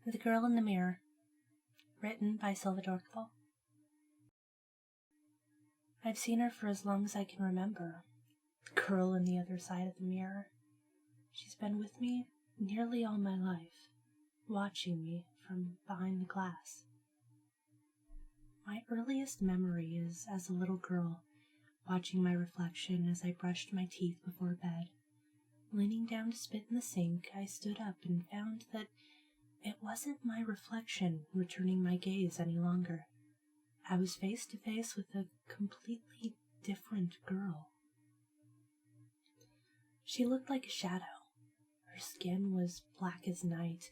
The Girl in the Mirror, written by Silvadorkable. I've seen her for as long as I can remember, the girl on the other side of the mirror. She's been with me nearly all my life, watching me from behind the glass. My earliest memory is as a little girl, watching my reflection as I brushed my teeth before bed. Leaning down to spit in the sink, I stood up and found that it wasn't my reflection returning my gaze any longer. I was face to face with a completely different girl. She looked like a shadow. Her skin was black as night,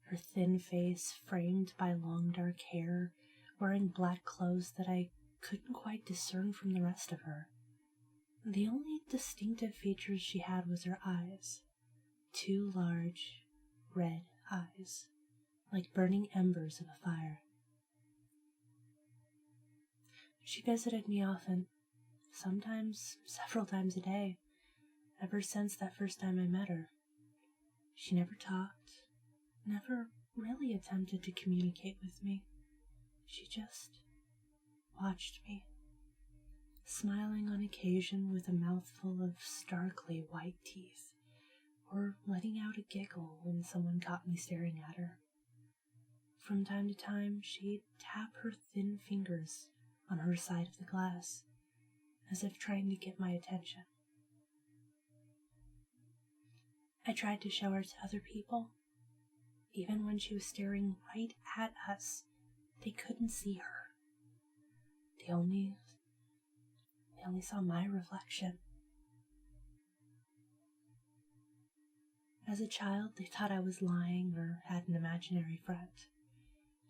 her thin face framed by long dark hair, wearing black clothes that I couldn't quite discern from the rest of her. The only distinctive features she had was her eyes. 2 large, red eyes, like burning embers of a fire. She visited me often, sometimes several times a day, ever since that first time I met her. She never talked, never really attempted to communicate with me. She just watched me, smiling on occasion with a mouthful of starkly white teeth, or letting out a giggle when someone caught me staring at her. From time to time, she'd tap her thin fingers on her side of the glass, as if trying to get my attention. I tried to show her to other people. Even when she was staring right at us, they couldn't see her. They only saw my reflection. As a child, they thought I was lying or had an imaginary friend.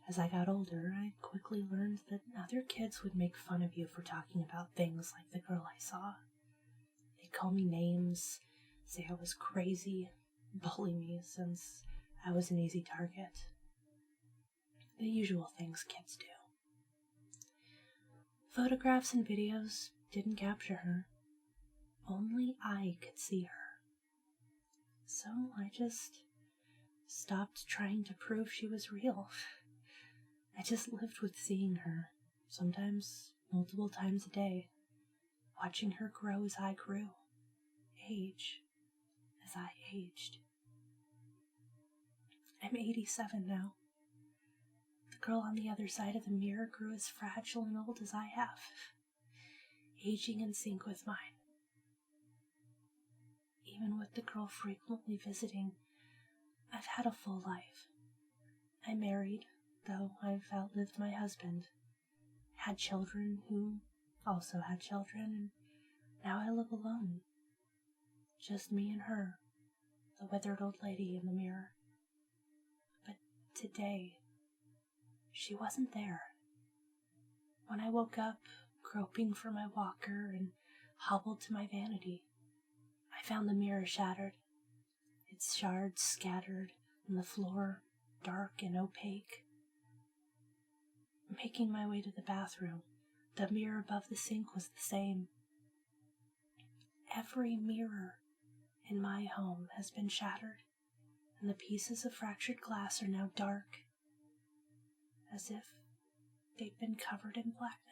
As I got older, I quickly learned that other kids would make fun of you for talking about things like the girl I saw. They'd call me names, say I was crazy, bully me since I was an easy target. The usual things kids do. Photographs and videos didn't capture her. Only I could see her. So I just stopped trying to prove she was real. I just lived with seeing her, sometimes multiple times a day, watching her grow as I grew, age as I aged. I'm 87 now. The girl on the other side of the mirror grew as fragile and old as I have, aging in sync with mine. Even with the girl frequently visiting, I've had a full life. I married, though I've outlived my husband, had children who also had children, and now I live alone. Just me and her, the withered old lady in the mirror. But today, she wasn't there. When I woke up, groping for my walker and hobbled to my vanity, I found the mirror shattered, its shards scattered on the floor, dark and opaque. Making my way to the bathroom, the mirror above the sink was the same. Every mirror in my home has been shattered, and the pieces of fractured glass are now dark, as if they'd been covered in blackness.